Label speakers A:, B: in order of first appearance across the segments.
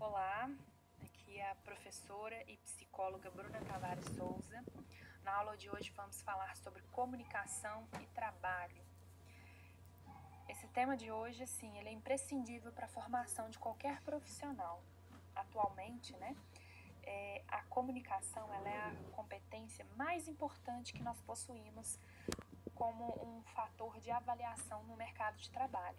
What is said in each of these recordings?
A: Olá, aqui é a professora e psicóloga Bruna Tavares Souza. Na aula de hoje vamos falar sobre comunicação e trabalho. Esse tema de hoje, assim, ele é imprescindível para a formação de qualquer profissional. Atualmente, a comunicação ela é a competência mais importante que nós possuímos como um fator de avaliação no mercado de trabalho.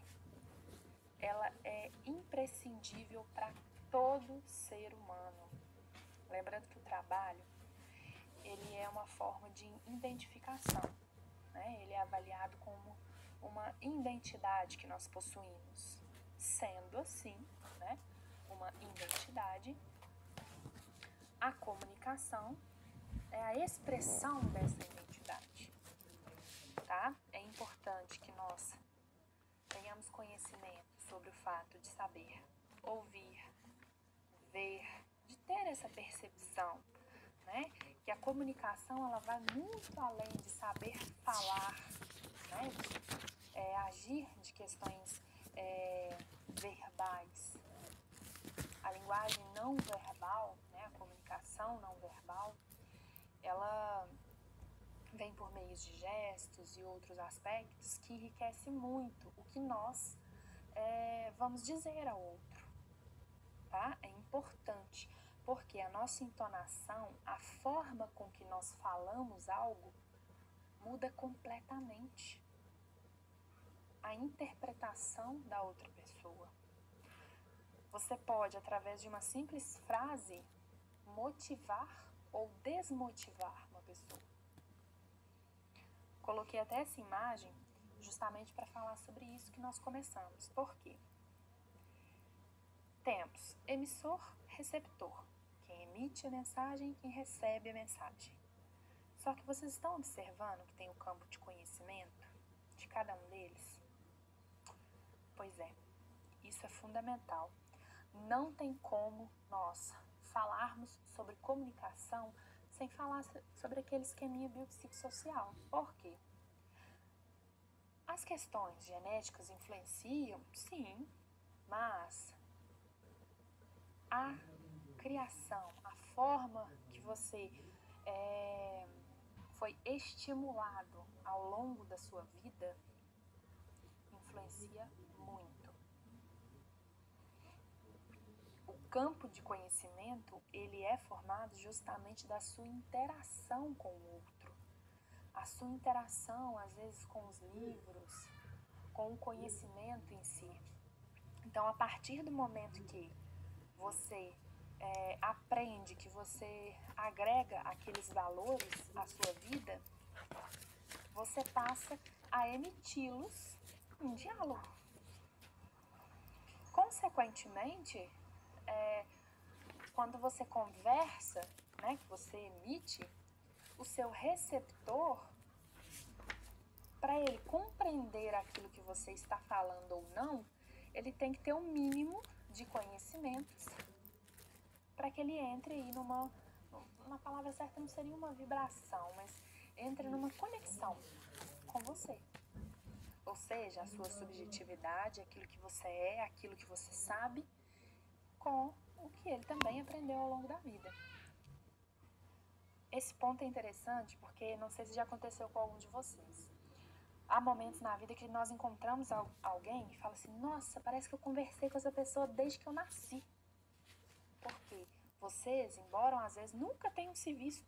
A: Ela é imprescindível para todo ser humano. Lembrando que o trabalho, ele é uma forma de identificação, né? Ele é avaliado como uma identidade que nós possuímos. Sendo assim, né, uma identidade, a comunicação é a expressão dessa identidade, tá? É importante que nós tenhamos conhecimento sobre o fato de saber ouvir, ver, de ter essa percepção, né? Que a comunicação ela vai muito além de saber falar, né? De agir de questões verbais. A linguagem não verbal, né? A comunicação não verbal, ela vem por meios de gestos e outros aspectos que enriquece muito o que nós vamos dizer ao outro, tá? É importante, porque a nossa entonação, a forma com que nós falamos algo, muda completamente a interpretação da outra pessoa. Você pode, através de uma simples frase, motivar ou desmotivar uma pessoa. Coloquei até essa imagem justamente para falar sobre isso que nós começamos. Por quê? Temos emissor, receptor. Quem emite a mensagem, quem recebe a mensagem. Só que vocês estão observando que tem o campo de conhecimento de cada um deles? Pois é, isso é fundamental. Não tem como nós falarmos sobre comunicação sem falar sobre aquele esqueminha biopsicossocial. Por quê? As questões genéticas influenciam, sim, mas a criação, a forma que você foi estimulado ao longo da sua vida influencia muito. O campo de conhecimento, ele é formado justamente da sua interação com o outro. A sua interação, às vezes, com os livros, com o conhecimento em si. Então, a partir do momento que você aprende, que você agrega aqueles valores à sua vida, você passa a emiti-los em diálogo. Consequentemente, quando você conversa, né, que você emite, o seu receptor, para ele compreender aquilo que você está falando ou não, ele tem que ter um mínimo de conhecimentos para que ele entre aí uma palavra certa não seria uma vibração, mas entre numa conexão com você. Ou seja, a sua subjetividade, aquilo que você é, aquilo que você sabe, com o que ele também aprendeu ao longo da vida. Esse ponto é interessante porque não sei se já aconteceu com algum de vocês. Há momentos na vida que nós encontramos alguém e fala assim, nossa, parece que eu conversei com essa pessoa desde que eu nasci. Porque vocês, embora às vezes nunca tenham se visto,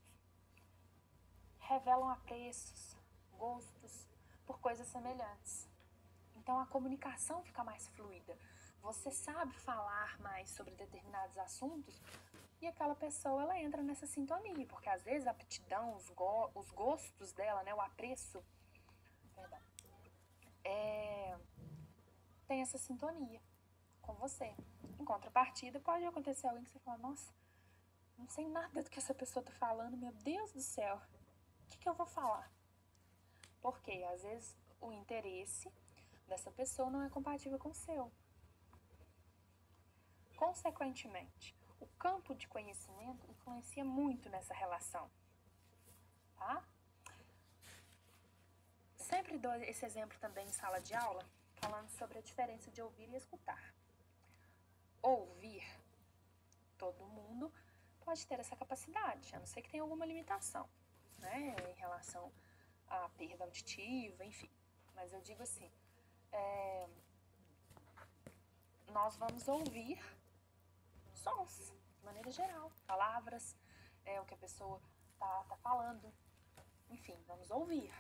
A: revelam apreços, gostos por coisas semelhantes. Então a comunicação fica mais fluida. Você sabe falar mais sobre determinados assuntos e aquela pessoa ela entra nessa sintonia, porque às vezes a aptidão, os gostos dela, né, o apreço, tem essa sintonia com você. Em contrapartida, pode acontecer alguém que você fala, nossa, não sei nada do que essa pessoa tá falando, meu Deus do céu, o que eu vou falar? Porque às vezes o interesse dessa pessoa não é compatível com o seu. Consequentemente, o campo de conhecimento influencia muito nessa relação, tá? Sempre dou esse exemplo também em sala de aula, falando sobre a diferença de ouvir e escutar. Ouvir todo mundo pode ter essa capacidade, a não ser que tenha alguma limitação, né, em relação à perda auditiva, enfim. Mas eu digo assim, nós vamos ouvir sons, de maneira geral, palavras, o que a pessoa tá falando, enfim, vamos ouvir.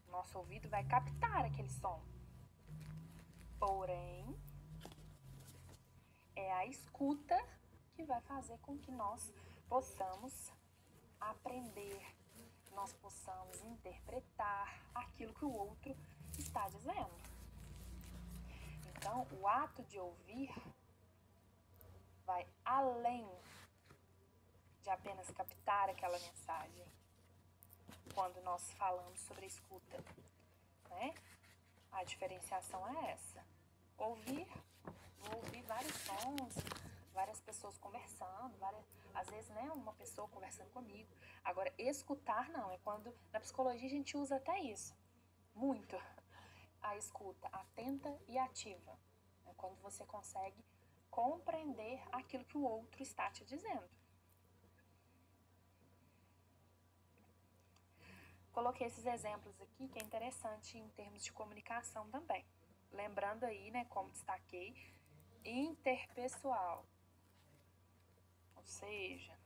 A: Nosso ouvido vai captar aquele som. Porém, é a escuta que vai fazer com que nós possamos aprender, nós possamos interpretar aquilo que o outro está dizendo. Então, o ato de ouvir vai além de apenas captar aquela mensagem. Quando nós falamos sobre a escuta, né? A diferenciação é essa. Ouvir, vou ouvir vários sons, várias pessoas conversando, às vezes, né, uma pessoa conversando comigo. Agora, escutar não, é quando, na psicologia a gente usa até isso, muito, a escuta atenta e ativa. É quando você consegue compreender aquilo que o outro está te dizendo. Coloquei esses exemplos aqui, que é interessante em termos de comunicação também. Lembrando aí, né, como destaquei, interpessoal. Ou seja,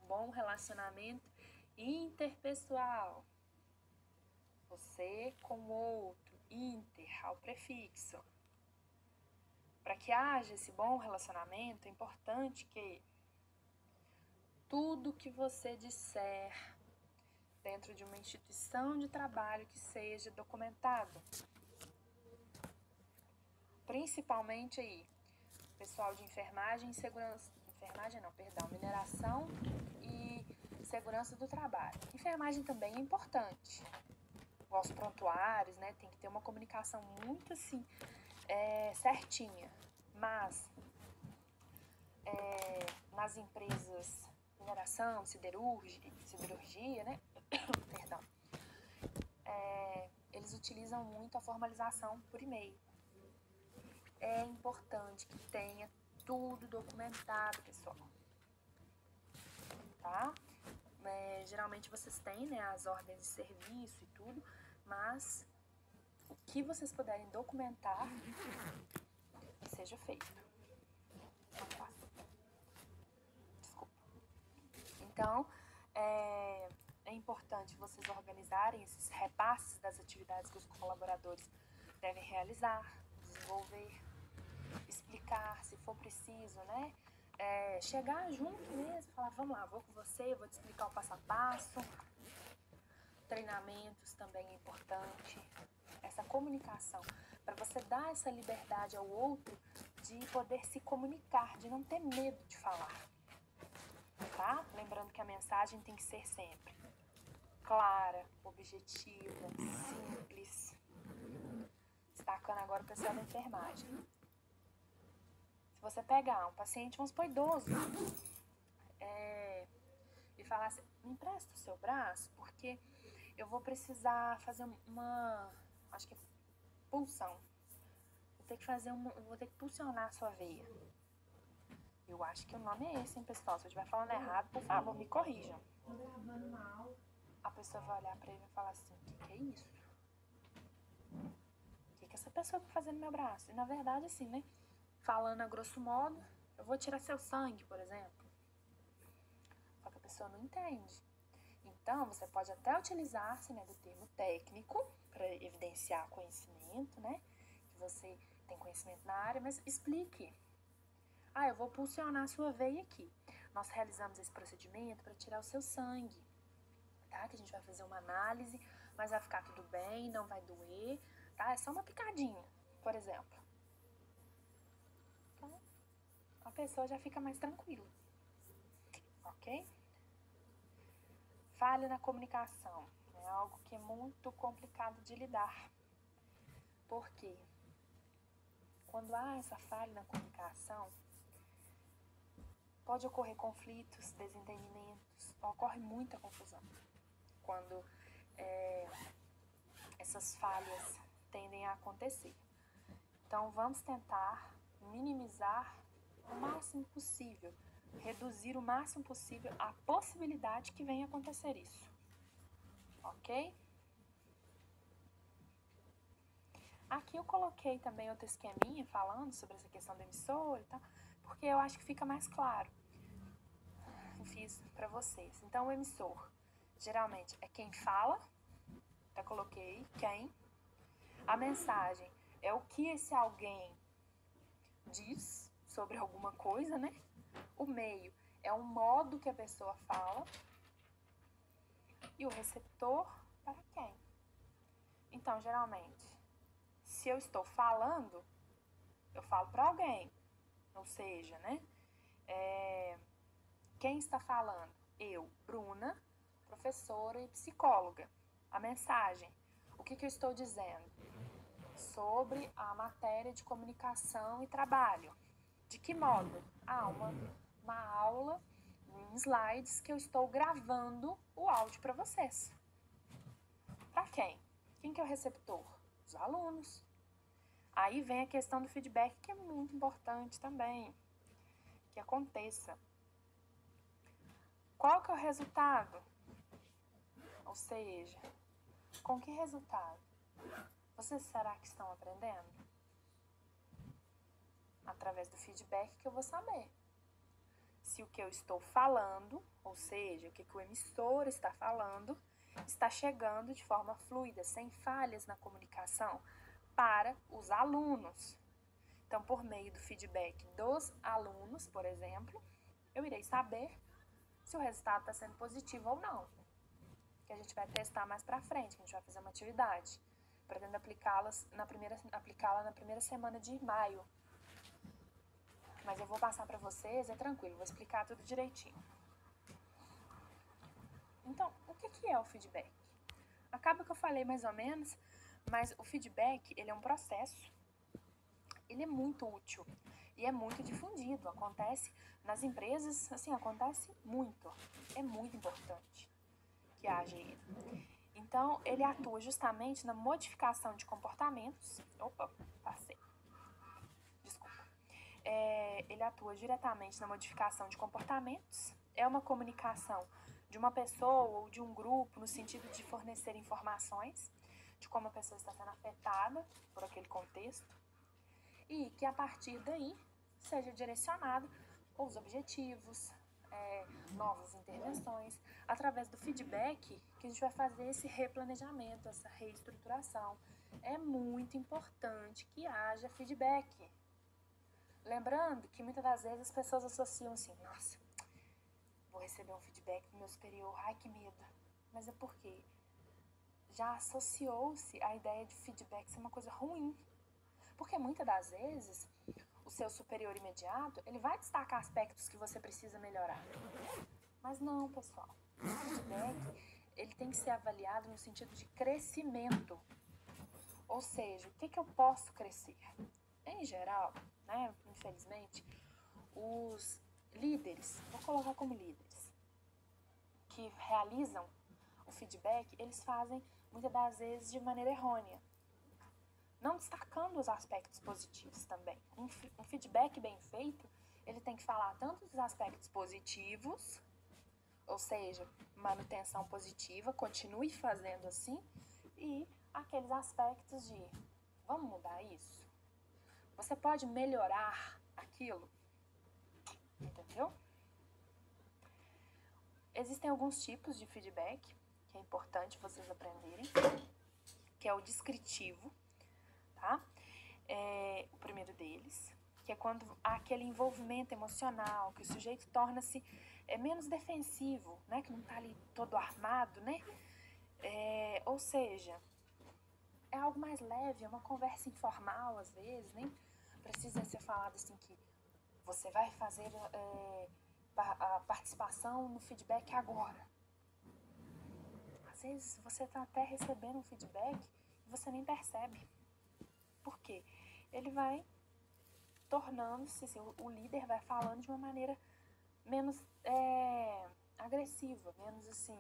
A: um bom relacionamento interpessoal. Você com o outro, inter, ao prefixo. Para que haja esse bom relacionamento, é importante que tudo que você disser dentro de uma instituição de trabalho que seja documentado. Principalmente aí, pessoal de enfermagem e segurança, mineração e segurança do trabalho. Enfermagem também é importante. Os prontuários, né, tem que ter uma comunicação muito assim, certinha. Mas nas empresas mineração, siderurgia, né, perdão, eles utilizam muito a formalização por e-mail. É importante que tenha tudo documentado, pessoal. Tá? Geralmente vocês têm, né, as ordens de serviço e tudo, mas o que vocês puderem documentar, seja feito. Desculpa. Então, é importante vocês organizarem esses repasses das atividades que os colaboradores devem realizar, desenvolver, explicar, se for preciso, né? Chegar junto mesmo, falar, vamos lá, vou com você, vou te explicar o passo a passo. Treinamentos também é importante. Essa comunicação, para você dar essa liberdade ao outro de poder se comunicar, de não ter medo de falar. Tá? Lembrando que a mensagem tem que ser sempre clara, objetiva, simples. Destacando agora o pessoal da enfermagem. Se você pegar um paciente, vamos supor, idoso, e falar assim, me empresta o seu braço, porque eu vou precisar fazer acho que é pulsão. Vou ter que pulsionar a sua veia. Eu acho que o nome é esse, hein, pessoal? Se eu estiver falando errado, por favor, me corrijam. A pessoa vai olhar pra ele e falar assim, o que é isso? O que essa pessoa tá fazendo no meu braço? E na verdade, assim, né? Falando a grosso modo, eu vou tirar seu sangue, por exemplo. Só que a pessoa não entende. Então, você pode até utilizar-se, né, do termo técnico para evidenciar conhecimento, né? Que você tem conhecimento na área, mas explique. Eu vou pulsionar a sua veia aqui. Nós realizamos esse procedimento para tirar o seu sangue, tá? Que a gente vai fazer uma análise, mas vai ficar tudo bem, não vai doer, tá? É só uma picadinha, por exemplo. Então, a pessoa já fica mais tranquila, ok? Falha na comunicação é algo que é muito complicado de lidar. Por quê? Quando há essa falha na comunicação, pode ocorrer conflitos, desentendimentos, ocorre muita confusão. Quando essas falhas tendem a acontecer. Então, vamos tentar minimizar o máximo possível, reduzir o máximo possível a possibilidade que venha acontecer isso, ok? Aqui eu coloquei também outro esqueminha falando sobre essa questão do emissor e tal, porque eu acho que fica mais claro. Eu fiz para vocês. Então, o emissor geralmente é quem fala, já coloquei quem. A mensagem é o que esse alguém diz sobre alguma coisa, né? O meio é o modo que a pessoa fala. E o receptor, para quem? Então, geralmente, se eu estou falando, eu falo para alguém. Ou seja, né? Quem está falando? Eu, Bruna, professora e psicóloga. A mensagem, o que eu estou dizendo? Sobre a matéria de comunicação e trabalho. De que modo? Uma aula em slides que eu estou gravando o áudio para vocês. Para quem? Quem que é o receptor? Os alunos. Aí vem a questão do feedback, que é muito importante também que aconteça. Qual que é o resultado? Ou seja, com que resultado? Vocês será que estão aprendendo? Através do feedback que eu vou saber. Se o que eu estou falando, ou seja, o que o emissor está falando, está chegando de forma fluida, sem falhas na comunicação, para os alunos. Então, por meio do feedback dos alunos, por exemplo, eu irei saber se o resultado está sendo positivo ou não. Que a gente vai testar mais pra frente, que a gente vai fazer uma atividade. Pretendo aplicá-la na primeira semana de maio. Mas eu vou passar pra vocês, é tranquilo, vou explicar tudo direitinho. Então, o que é o feedback? Acaba que eu falei mais ou menos, mas o feedback, ele é um processo, ele é muito útil e é muito difundido. Acontece nas empresas, assim, acontece muito. É muito importante que haja ele. Então, ele atua justamente na modificação de comportamentos. Opa, passei. Desculpa. Ele atua diretamente na modificação de comportamentos. É uma comunicação de uma pessoa ou de um grupo no sentido de fornecer informações de como a pessoa está sendo afetada por aquele contexto e que a partir daí seja direcionado os objetivos, novas intervenções, através do feedback que a gente vai fazer esse replanejamento, essa reestruturação. É muito importante que haja feedback. Lembrando que muitas das vezes as pessoas associam assim, nossa, vou receber um feedback do meu superior, ai que medo. Mas é porque já associou-se a ideia de feedback ser uma coisa ruim. Porque muitas das vezes o seu superior imediato, ele vai destacar aspectos que você precisa melhorar. Mas não, pessoal. O feedback, ele tem que ser avaliado no sentido de crescimento. Ou seja, o que eu posso crescer? Em geral, né, infelizmente, os líderes, vou colocar como líderes, que realizam o feedback, eles fazem muitas das vezes de maneira errônea. Não destacando os aspectos positivos também. Um feedback bem feito, ele tem que falar tanto dos aspectos positivos, ou seja, manutenção positiva, continue fazendo assim, e aqueles aspectos de, vamos mudar isso? Você pode melhorar aquilo? Entendeu? Existem alguns tipos de feedback, que é importante vocês aprenderem, que é o descritivo, tá? O primeiro deles, que é quando há aquele envolvimento emocional, que o sujeito torna-se menos defensivo, né? Que não tá ali todo armado, né? Ou seja, é algo mais leve, é uma conversa informal às vezes, nem precisa ser falado assim que você vai fazer a participação no feedback agora. Às vezes você tá até recebendo um feedback e você nem percebe. Por quê? Ele vai tornando-se, assim, o líder vai falando de uma maneira menos agressiva, menos assim...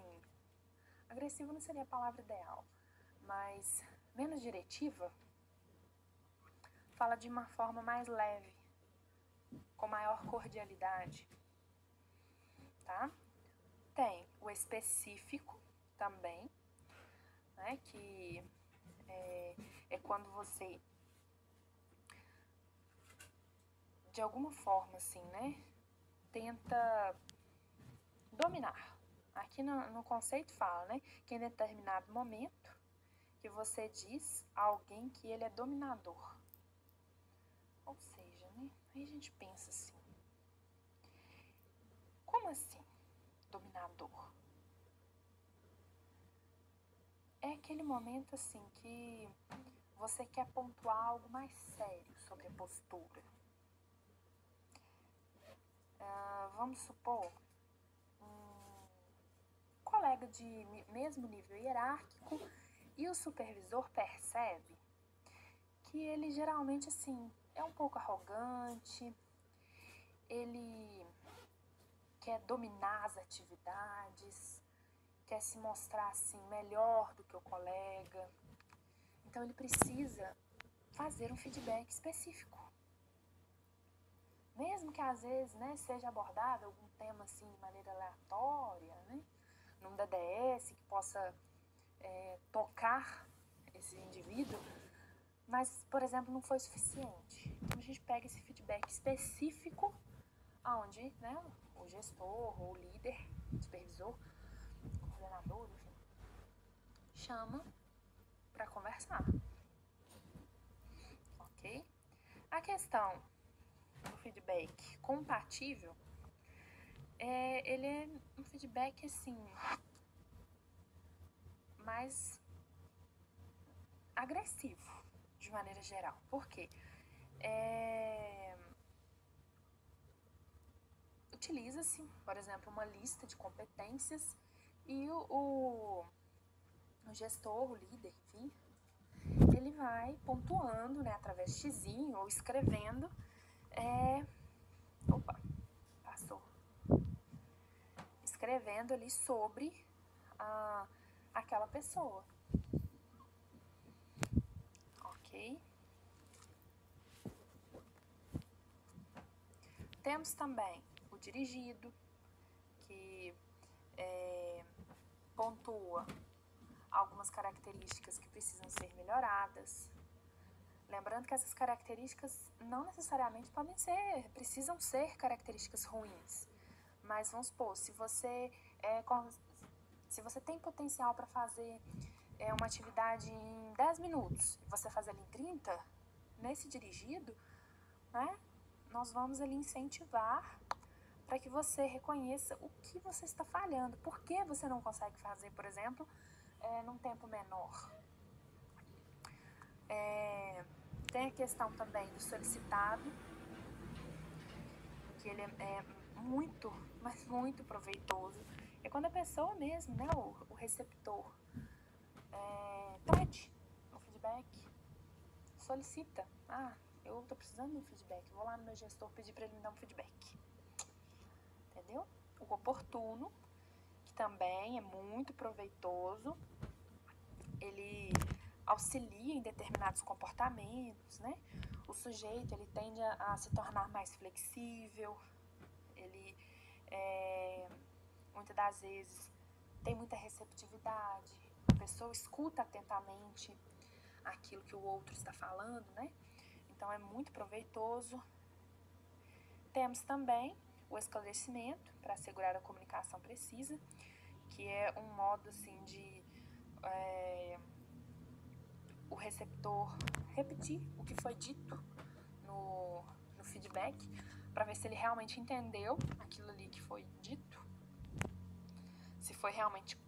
A: Agressiva não seria a palavra ideal, mas menos diretiva. Fala de uma forma mais leve, com maior cordialidade, tá? Tem o específico também, né, que é quando você, de alguma forma, assim, né, tenta dominar. Aqui no conceito fala, né, que em determinado momento que você diz a alguém que ele é dominador. Ou seja, né, aí a gente pensa assim, como assim dominador? É aquele momento assim que você quer pontuar algo mais sério sobre a postura. Vamos supor, um colega de mesmo nível hierárquico e o supervisor percebe que ele geralmente assim é um pouco arrogante, ele quer dominar as atividades, quer se mostrar assim melhor do que o colega. Então ele precisa fazer um feedback específico. Mesmo que às vezes, né, seja abordado algum tema assim de maneira aleatória, né, num DDS que possa tocar esse indivíduo, mas, por exemplo, não foi suficiente. Então a gente pega esse feedback específico, onde, né, o gestor, ou o líder, o supervisor, o coordenador, enfim, chama para conversar. Ok? A questão do feedback compatível, ele é um feedback assim mais agressivo de maneira geral. Por quê? Utiliza-se, por exemplo, uma lista de competências e o gestor, o líder, enfim, ele vai pontuando, né, através de xizinho ou escrevendo. Passou. Escrevendo ali sobre aquela pessoa. Ok? Temos também o dirigido, que pontua algumas características que precisam ser melhoradas. Lembrando que essas características não necessariamente precisam ser características ruins. Mas vamos supor, se você tem potencial para fazer uma atividade em 10 minutos e você faz ela em 30, nesse dirigido, né, nós vamos ali incentivar para que você reconheça o que você está falhando. Por que você não consegue fazer, por exemplo, num tempo menor? Tem a questão também do solicitado, que ele é muito, mas muito proveitoso. É quando a pessoa mesmo, né, o receptor, pede um feedback, solicita. Eu tô precisando de um feedback, vou lá no meu gestor pedir para ele me dar um feedback. Entendeu? O oportuno, que também é muito proveitoso, ele auxilia em determinados comportamentos, né? O sujeito, ele tende a se tornar mais flexível, ele, muitas das vezes, tem muita receptividade, a pessoa escuta atentamente aquilo que o outro está falando, né? Então, é muito proveitoso. Temos também o esclarecimento, para assegurar a comunicação precisa, que é um modo, assim, de o receptor repetir o que foi dito no feedback, para ver se ele realmente entendeu aquilo ali que foi dito, se foi realmente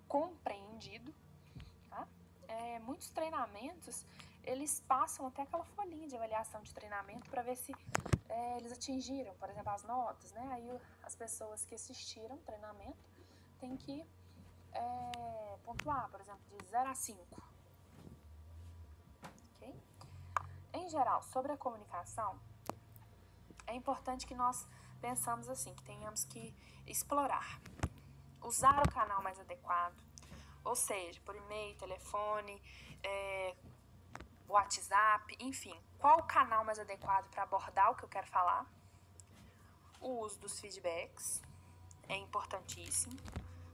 A: compreendido, tá? Muitos treinamentos, eles passam até aquela folhinha de avaliação de treinamento para ver se eles atingiram, por exemplo, as notas, né? Aí as pessoas que assistiram o treinamento têm que pontuar, por exemplo, de 0 a 5. Ok? Em geral, sobre a comunicação, é importante que nós pensamos assim, que tenhamos que explorar, usar o canal mais adequado, ou seja, por e-mail, telefone, WhatsApp, enfim, qual o canal mais adequado para abordar o que eu quero falar, O uso dos feedbacks é importantíssimo,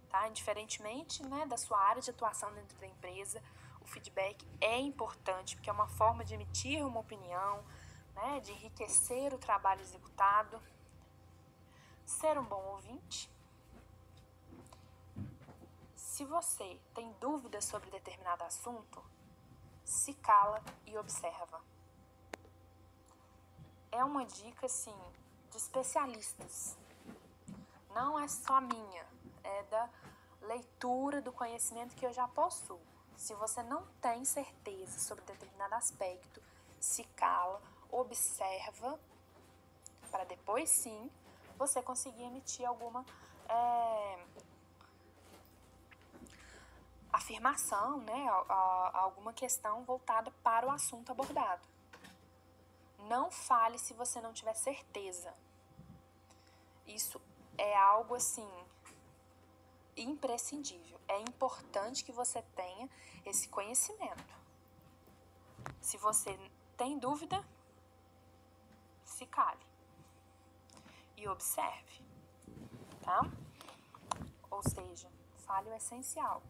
A: tá? Indiferentemente, né, da sua área de atuação dentro da empresa, o feedback é importante, porque é uma forma de emitir uma opinião, né, de enriquecer o trabalho executado. Ser um bom ouvinte. Se você tem dúvidas sobre determinado assunto, se cala e observa. É uma dica, assim, de especialistas. Não é só minha, é da leitura do conhecimento que eu já possuo. Se você não tem certeza sobre determinado aspecto, se cala, observa, para depois sim você conseguir emitir alguma afirmação, né, alguma questão voltada para o assunto abordado. Não fale se você não tiver certeza. Isso é algo assim imprescindível. É importante que você tenha esse conhecimento. Se você tem dúvida, se cale e observe, tá? Ou seja, fale o essencial.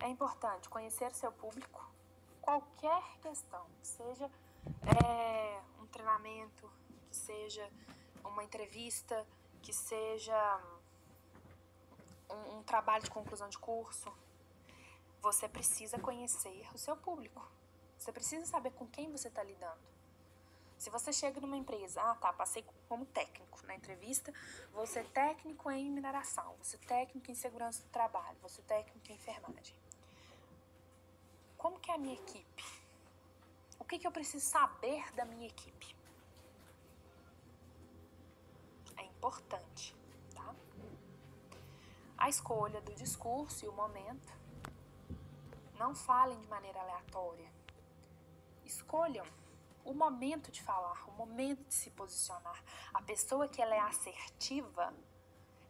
A: É importante conhecer seu público, qualquer questão, que seja um treinamento, que seja uma entrevista, que seja um trabalho de conclusão de curso. Você precisa conhecer o seu público. Você precisa saber com quem você está lidando. Se você chega numa empresa, passei como técnico na entrevista, vou ser técnico em mineração, vou ser técnico em segurança do trabalho, vou ser técnico em enfermagem. Como que é a minha equipe? O que eu preciso saber da minha equipe? É importante, tá? A escolha do discurso e o momento. Não falem de maneira aleatória. Escolham o momento de falar, o momento de se posicionar. A pessoa que ela é assertiva,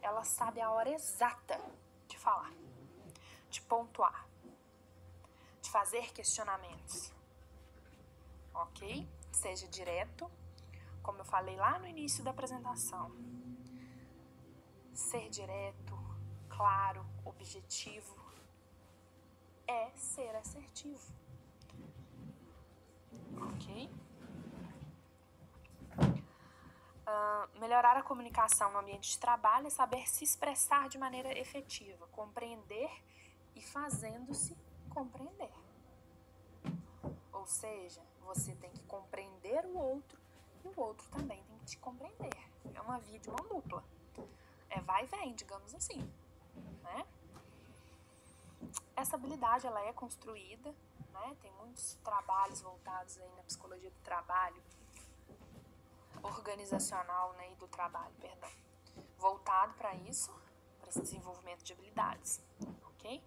A: ela sabe a hora exata de falar, de pontuar, de fazer questionamentos. Ok? Seja direto, como eu falei lá no início da apresentação. Ser direto, claro, objetivo, é ser assertivo. Ok? Melhorar a comunicação no ambiente de trabalho é saber se expressar de maneira efetiva, compreender e fazendo-se compreender. Ou seja, você tem que compreender o outro e o outro também tem que te compreender. É uma via de mão dupla. É vai e vem, digamos assim, né? Essa habilidade, ela é construída, né? Tem muitos trabalhos voltados aí na psicologia do trabalho, organizacional, né, e do trabalho, perdão, voltado para isso, para esse desenvolvimento de habilidades, ok?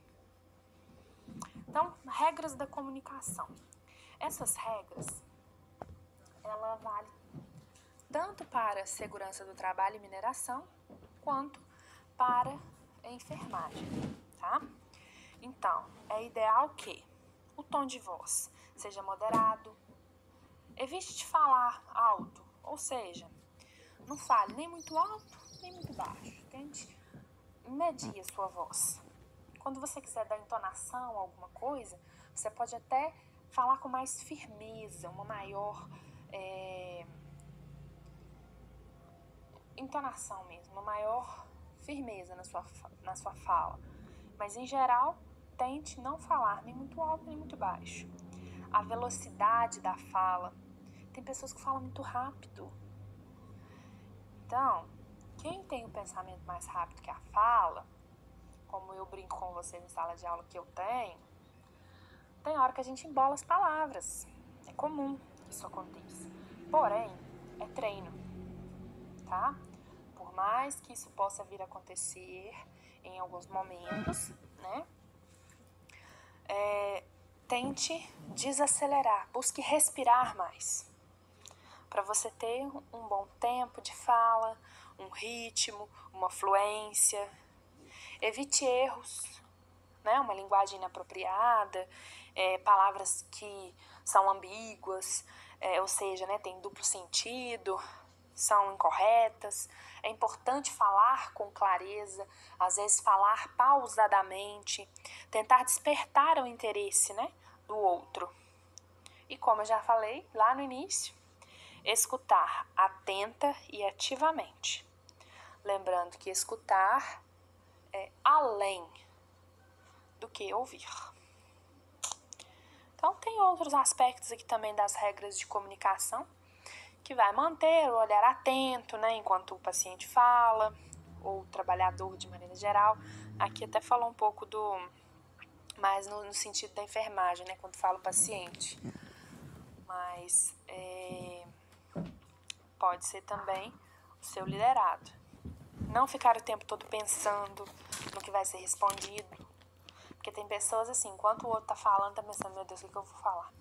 A: Então, regras da comunicação. Essas regras, ela vale tanto para segurança do trabalho e mineração, quanto para a enfermagem, tá? Então, é ideal que o tom de voz seja moderado, evite de falar alto, ou seja, não fale nem muito alto, nem muito baixo, tente medir a sua voz. Quando você quiser dar entonação a alguma coisa, você pode até falar com mais firmeza, uma maior entonação mesmo, uma maior firmeza na sua fala. Mas, em geral, tente não falar nem muito alto nem muito baixo. A velocidade da fala. Tem pessoas que falam muito rápido. Então, quem tem o pensamento mais rápido que a fala, como eu brinco com vocês em sala de aula que eu tenho, tem hora que a gente embola as palavras. É comum que isso aconteça. Porém, é treino, tá? Por mais que isso possa vir a acontecer em alguns momentos, né? Tente desacelerar, busque respirar mais, para você ter um bom tempo de fala, um ritmo, uma fluência. Evite erros, né? Uma linguagem inapropriada, palavras que são ambíguas, ou seja, né, tem duplo sentido. são incorretas. É importante falar com clareza, às vezes falar pausadamente, tentar despertar o interesse, né, do outro. E como eu já falei lá no início, escutar atenta e ativamente. Lembrando que escutar é além do que ouvir. Então, tem outros aspectos aqui também das regras de comunicação, que vai manter o olhar atento, né, enquanto o paciente fala, ou o trabalhador de maneira geral. Aqui até falou um pouco mais no sentido da enfermagem, né, quando fala o paciente. Mas pode ser também o seu liderado. Não ficar o tempo todo pensando no que vai ser respondido. Porque tem pessoas assim, enquanto o outro tá falando, tá pensando, meu Deus, o que eu vou falar?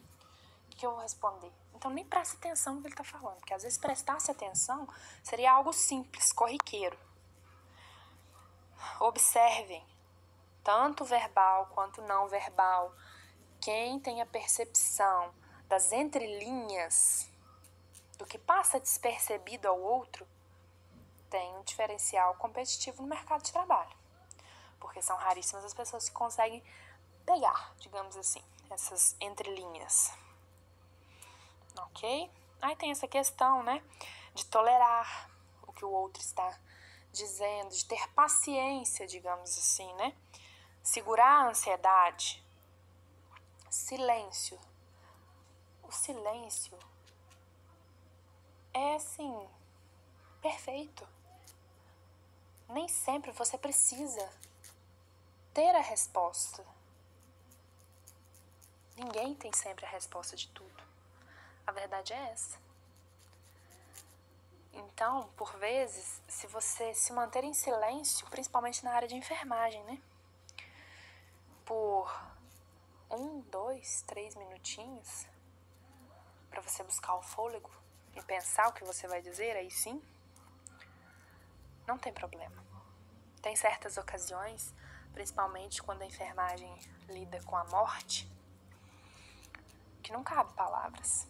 A: O que eu vou responder? Então nem preste atenção no que ele tá falando, porque às vezes prestasse atenção seria algo simples, corriqueiro. Observem, tanto verbal quanto não verbal, quem tem a percepção das entrelinhas, do que passa despercebido ao outro, tem um diferencial competitivo no mercado de trabalho. Porque são raríssimas as pessoas que conseguem pegar, digamos assim, essas entrelinhas. Ok? Aí tem essa questão, né, de tolerar o que o outro está dizendo, de ter paciência, digamos assim, né? Segurar a ansiedade. Silêncio. O silêncio é, assim, perfeito. Nem sempre você precisa ter a resposta. Ninguém tem sempre a resposta de tudo. A verdade é essa. Então, por vezes, se você se manter em silêncio, principalmente na área de enfermagem, né? Por 1, 2, 3 minutinhos, para você buscar o fôlego e pensar o que você vai dizer, aí sim, não tem problema. Tem certas ocasiões, principalmente quando a enfermagem lida com a morte, que não cabe palavras.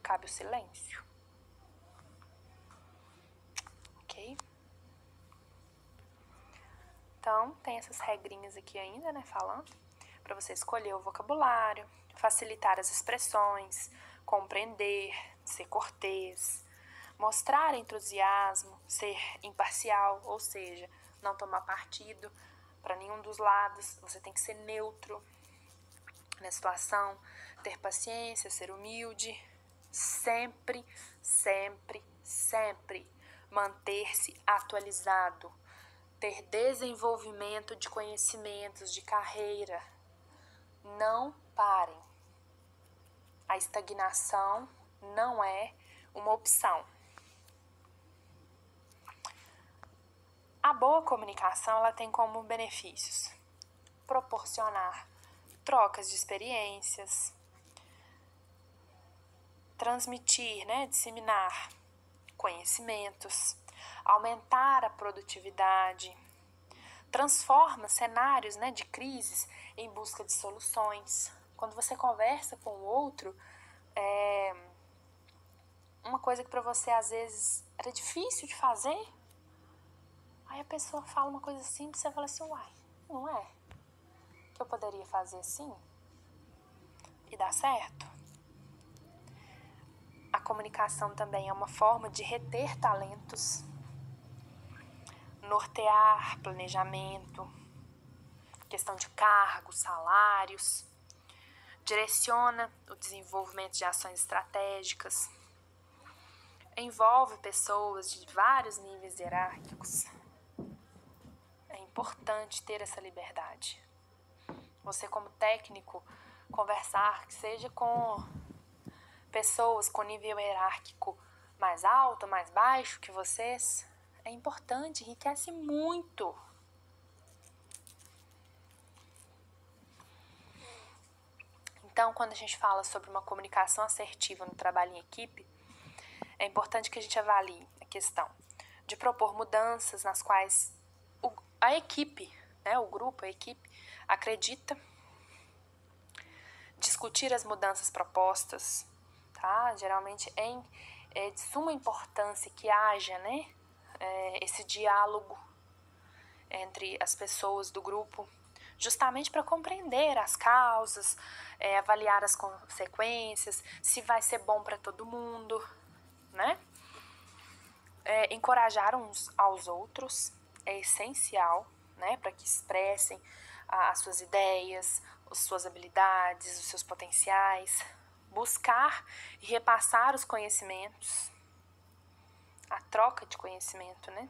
A: Cabe o silêncio. Ok? Então, tem essas regrinhas aqui ainda, né, falando, para você escolher o vocabulário, facilitar as expressões, compreender, ser cortês, mostrar entusiasmo, ser imparcial, ou seja, não tomar partido para nenhum dos lados, você tem que ser neutro na situação, ter paciência, ser humilde, sempre, sempre, sempre manter-se atualizado, ter desenvolvimento de conhecimentos, de carreira. Não parem. A estagnação não é uma opção. A boa comunicação, ela tem como benefícios proporcionar trocas de experiências, transmitir, né, disseminar conhecimentos, aumentar a produtividade, transforma cenários, né, de crises em busca de soluções. Quando você conversa com o outro, uma coisa que para você às vezes era difícil de fazer, aí a pessoa fala uma coisa simples, você fala assim, uai, não é? Que eu poderia fazer assim? E dá certo? A comunicação também é uma forma de reter talentos, nortear planejamento, questão de cargos, salários, direciona o desenvolvimento de ações estratégicas, envolve pessoas de vários níveis hierárquicos. É importante ter essa liberdade. Você, como técnico, conversar, que seja com pessoas com nível hierárquico mais alto, mais baixo que vocês, é importante, enriquece muito. Então, quando a gente fala sobre uma comunicação assertiva no trabalho em equipe, é importante que a gente avalie a questão de propor mudanças nas quais a equipe, né, o grupo, a equipe, acredita, discutir as mudanças propostas, tá? Geralmente é de suma importância que haja, né, esse diálogo entre as pessoas do grupo, justamente para compreender as causas, avaliar as consequências, se vai ser bom para todo mundo, né? Encorajar uns aos outros é essencial, né, para que expressem as suas ideias, as suas habilidades, os seus potenciais, buscar e repassar os conhecimentos, a troca de conhecimento, né?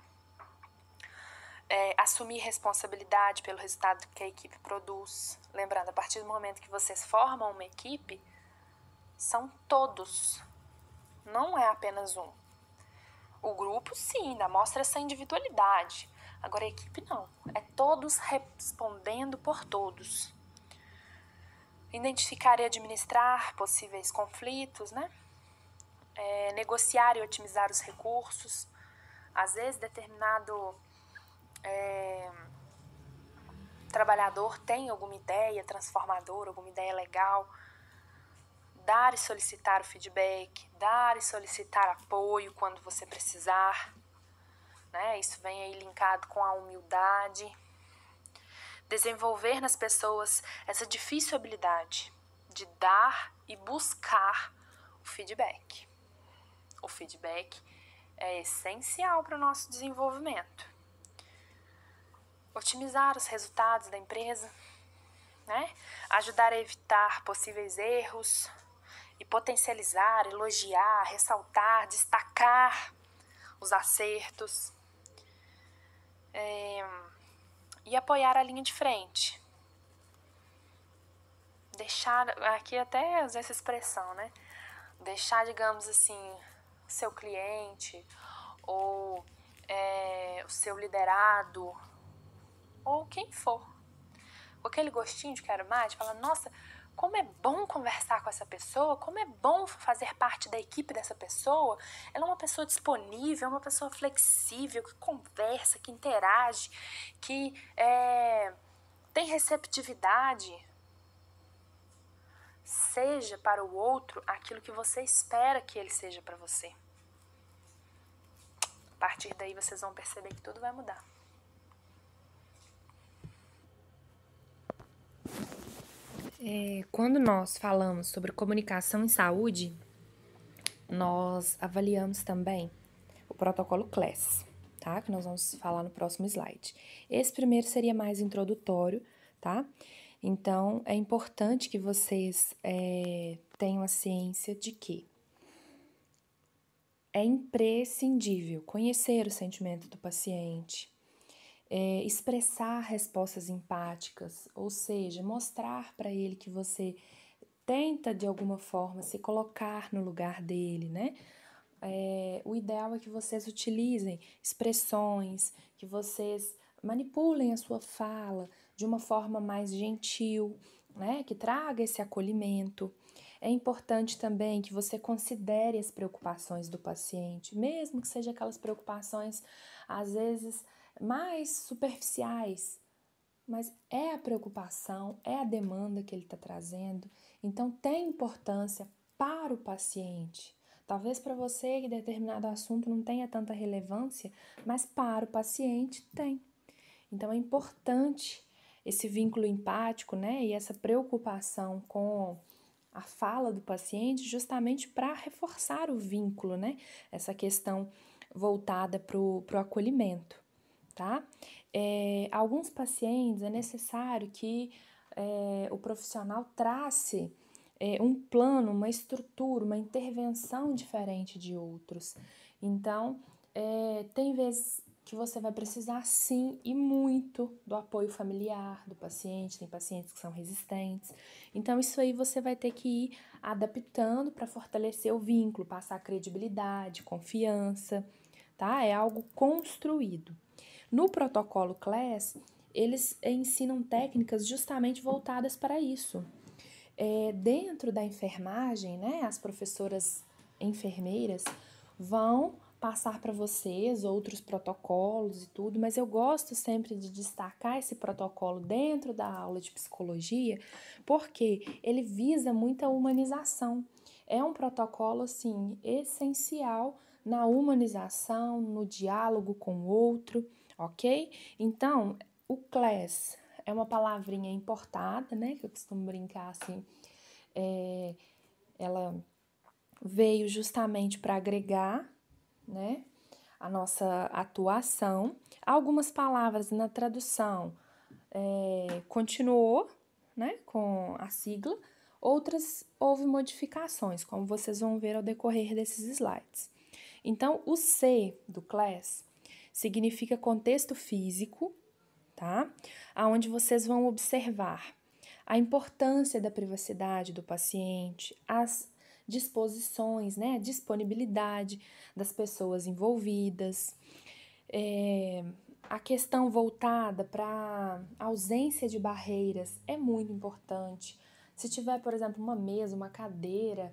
A: Assumir responsabilidade pelo resultado que a equipe produz. Lembrando, a partir do momento que vocês formam uma equipe, são todos, não é apenas um. O grupo, sim, ainda mostra essa individualidade. Agora a equipe não, é todos respondendo por todos. Identificar e administrar possíveis conflitos, né? Negociar e otimizar os recursos. Às vezes, determinado trabalhador tem alguma ideia transformadora, alguma ideia legal. Dar e solicitar o feedback, dar e solicitar apoio quando você precisar, né? Isso vem aí linkado com a humildade. Desenvolver nas pessoas essa difícil habilidade de dar e buscar o feedback. O feedback é essencial para o nosso desenvolvimento. Otimizar os resultados da empresa, né? Ajudar a evitar possíveis erros e potencializar, elogiar, ressaltar, destacar os acertos. E apoiar a linha de frente. Deixar, aqui até uso essa expressão, né? Deixar, digamos assim, o seu cliente ou o seu liderado ou quem for, com aquele gostinho de quero mais, de falar, nossa, como é bom conversar com essa pessoa, como é bom fazer parte da equipe dessa pessoa. Ela é uma pessoa disponível, é uma pessoa flexível, que conversa, que interage, que tem receptividade. Seja para o outro aquilo que você espera que ele seja para você. A partir daí vocês vão perceber que tudo vai mudar. Quando nós falamos sobre comunicação em saúde, nós avaliamos também o protocolo CLES, tá? Que nós vamos falar no próximo slide. Esse primeiro seria mais introdutório, tá? Então, é importante que vocês tenham a ciência de que é imprescindível conhecer o sentimento do paciente, expressar respostas empáticas, ou seja, mostrar para ele que você tenta de alguma forma se colocar no lugar dele, né? O ideal é que vocês utilizem expressões, que vocês manipulem a sua fala de uma forma mais gentil, né? Que traga esse acolhimento. É importante também que você considere as preocupações do paciente, mesmo que sejam aquelas preocupações, às vezes, mais superficiais, mas é a preocupação, é a demanda que ele está trazendo, então tem importância para o paciente. Talvez para você que determinado assunto não tenha tanta relevância, mas para o paciente tem. Então é importante esse vínculo empático, né, e essa preocupação com a fala do paciente justamente para reforçar o vínculo, né, essa questão voltada para o acolhimento, tá? Alguns pacientes é necessário que o profissional trace um plano, uma estrutura, uma intervenção diferente de outros. Então, tem vezes que você vai precisar sim e muito do apoio familiar do paciente, tem pacientes que são resistentes. Então, isso aí você vai ter que ir adaptando para fortalecer o vínculo, passar credibilidade, confiança, tá? É algo construído. No protocolo CLES, eles ensinam técnicas justamente voltadas para isso. Dentro da enfermagem, né, as professoras enfermeiras vão passar para vocês outros protocolos e tudo, mas eu gosto sempre de destacar esse protocolo dentro da aula de psicologia, porque ele visa muita humanização. é um protocolo, assim, essencial na humanização, no diálogo com o outro, ok? Então, o class é uma palavrinha importada, né, que eu costumo brincar, assim, ela veio justamente para agregar, né, a nossa atuação. Algumas palavras na tradução continuou, né, com a sigla, outras houve modificações, como vocês vão ver ao decorrer desses slides. Então, o C do class significa contexto físico, tá? Aonde vocês vão observar a importância da privacidade do paciente, as disposições, né, a disponibilidade das pessoas envolvidas, a questão voltada para a ausência de barreiras é muito importante. Se tiver, por exemplo, uma mesa, uma cadeira,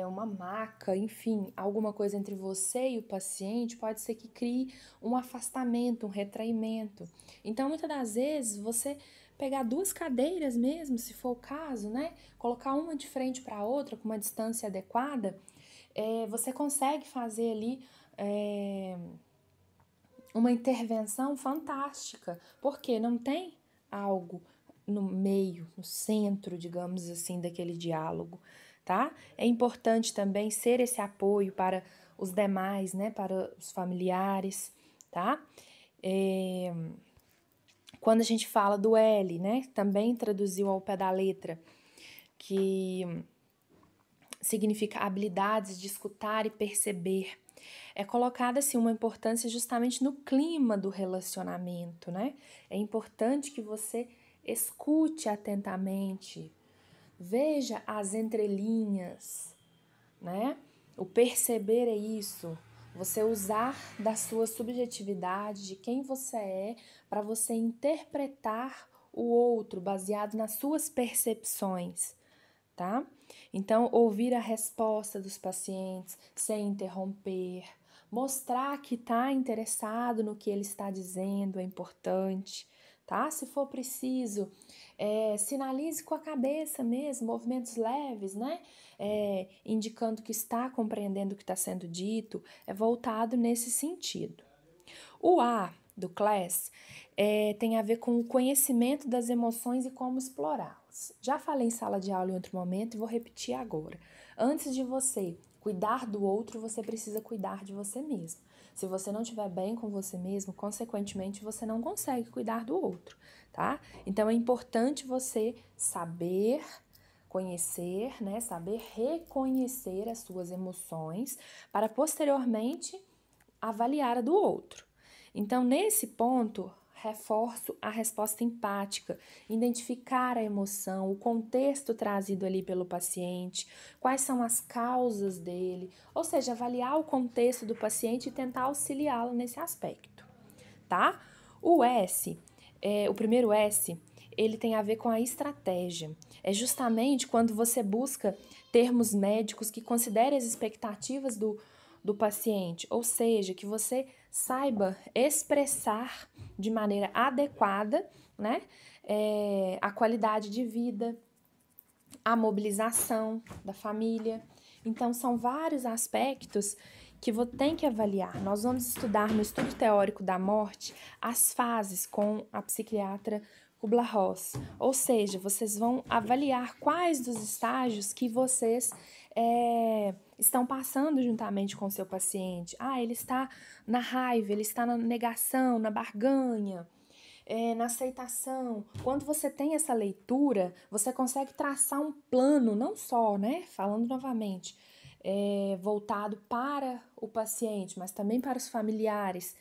A: uma maca, enfim, alguma coisa entre você e o paciente, pode ser que crie um afastamento, um retraimento. Então, muitas das vezes, você pegar duas cadeiras mesmo, se for o caso, né? Colocar uma de frente para a outra com uma distância adequada, você consegue fazer ali uma intervenção fantástica, porque não tem algo no meio, no centro, digamos assim, daquele diálogo, tá? É importante também ser esse apoio para os demais, né, para os familiares, tá? Quando a gente fala do L, né, também traduziu ao pé da letra, que significa habilidades de escutar e perceber. É colocada assim uma importância justamente no clima do relacionamento, né? É importante que você escute atentamente, veja as entrelinhas, né? O perceber é isso, você usar da sua subjetividade, de quem você é, para você interpretar o outro baseado nas suas percepções, tá? Então, ouvir a resposta dos pacientes sem interromper, mostrar que está interessado no que ele está dizendo é importante, tá? Se for preciso, sinalize com a cabeça mesmo, movimentos leves, né? Indicando que está compreendendo o que está sendo dito, é voltado nesse sentido. O A do class tem a ver com o conhecimento das emoções e como explorá-las. Já falei em sala de aula em outro momento e vou repetir agora. Antes de você cuidar do outro, você precisa cuidar de você mesmo. Se você não estiver bem com você mesmo, consequentemente, você não consegue cuidar do outro, tá? Então, é importante você saber conhecer, né? Saber reconhecer as suas emoções para posteriormente avaliar a do outro. Então, nesse ponto, reforço a resposta empática, identificar a emoção, o contexto trazido ali pelo paciente, quais são as causas dele, ou seja, avaliar o contexto do paciente e tentar auxiliá-lo nesse aspecto, tá? O S, o primeiro S, ele tem a ver com a estratégia. É justamente quando você busca termos médicos que considerem as expectativas do paciente, ou seja, que você saiba expressar de maneira adequada, né, a qualidade de vida, a mobilização da família. Então, são vários aspectos que tem que avaliar. Nós vamos estudar no estudo teórico da morte as fases com a psiquiatra Kubler-Ross, ou seja, vocês vão avaliar quais dos estágios que vocês estão passando juntamente com o seu paciente. Ele está na raiva, ele está na negação, na barganha, na aceitação. Quando você tem essa leitura, você consegue traçar um plano, não só, né, falando novamente, voltado para o paciente, mas também para os familiares,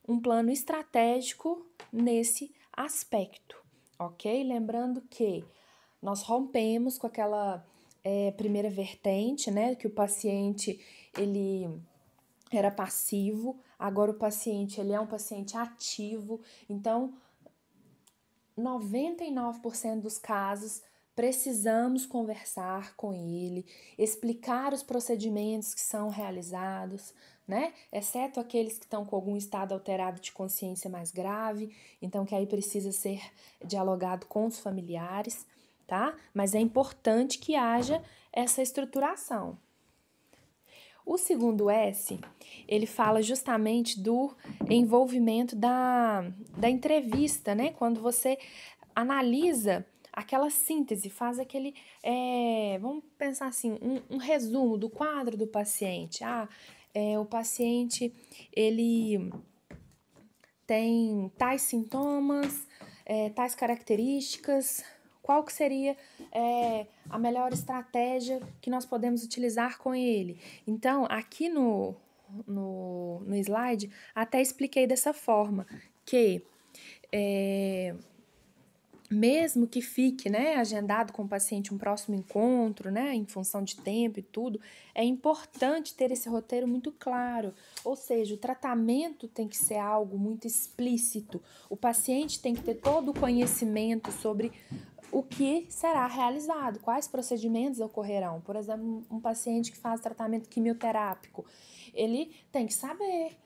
A: um plano estratégico nesse aspecto, ok? Lembrando que nós rompemos com aquela primeira vertente, né, que o paciente, ele era passivo, agora o paciente, ele é um paciente ativo, então 99% dos casos precisamos conversar com ele, explicar os procedimentos que são realizados, né? Exceto aqueles que estão com algum estado alterado de consciência mais grave, então que aí precisa ser dialogado com os familiares, tá? Mas é importante que haja essa estruturação. O segundo S, ele fala justamente do envolvimento da entrevista, né? Quando você analisa aquela síntese, faz aquele, vamos pensar assim, um resumo do quadro do paciente. O paciente, ele tem tais sintomas, tais características, qual que seria a melhor estratégia que nós podemos utilizar com ele. Então, aqui no slide, até expliquei dessa forma, que mesmo que fique, né, agendado com o paciente um próximo encontro, né, em função de tempo e tudo, é importante ter esse roteiro muito claro, ou seja, o tratamento tem que ser algo muito explícito, o paciente tem que ter todo o conhecimento sobre o que será realizado, quais procedimentos ocorrerão. Por exemplo, um paciente que faz tratamento quimioterápico, ele tem que saber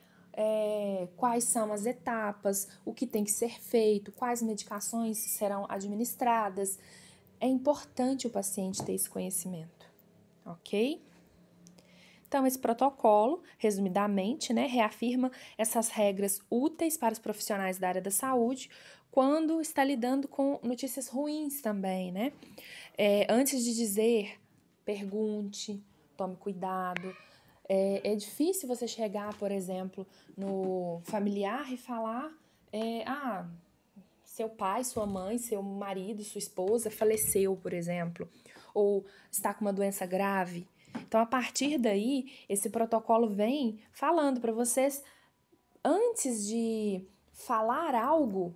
A: quais são as etapas, o que tem que ser feito, quais medicações serão administradas. É importante o paciente ter esse conhecimento, ok? Então, esse protocolo, resumidamente, né, reafirma essas regras úteis para os profissionais da área da saúde quando está lidando com notícias ruins também, né? Antes de dizer, pergunte, tome cuidado. É difícil você chegar, por exemplo, no familiar e falar, seu pai, sua mãe, seu marido, sua esposa faleceu, por exemplo, ou está com uma doença grave. Então, a partir daí, esse protocolo vem falando para vocês, antes de falar algo,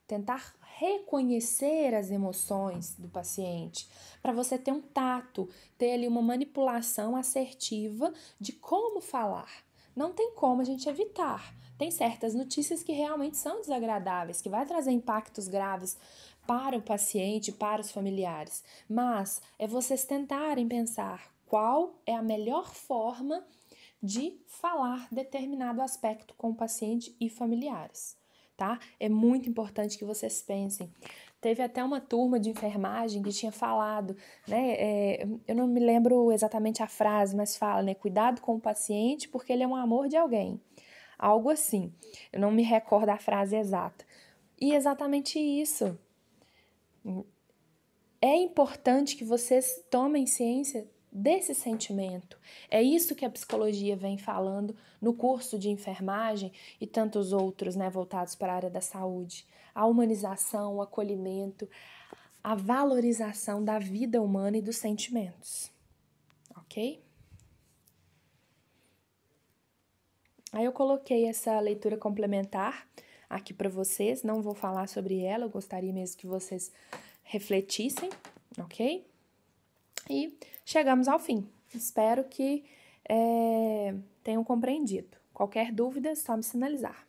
A: tentar reconhecer as emoções do paciente, para você ter um tato, ter ali uma manipulação assertiva de como falar. Não tem como a gente evitar. Tem certas notícias que realmente são desagradáveis, que vai trazer impactos graves para o paciente, para os familiares. Mas é vocês tentarem pensar qual é a melhor forma de falar determinado aspecto com o paciente e familiares. Tá? É muito importante que vocês pensem. Teve até uma turma de enfermagem que tinha falado, né? Eu não me lembro exatamente a frase, mas fala, né? Cuidado com o paciente porque ele é um amor de alguém. Algo assim. Eu não me recordo a frase exata. E exatamente isso. É importante que vocês tomem ciência desse sentimento. É isso que a psicologia vem falando no curso de enfermagem e tantos outros, né, voltados para a área da saúde. A humanização, o acolhimento, a valorização da vida humana e dos sentimentos. Ok? Aí eu coloquei essa leitura complementar aqui para vocês. Não vou falar sobre ela, eu gostaria mesmo que vocês refletissem, ok? E chegamos ao fim. Espero que tenham compreendido. Qualquer dúvida, é só me sinalizar.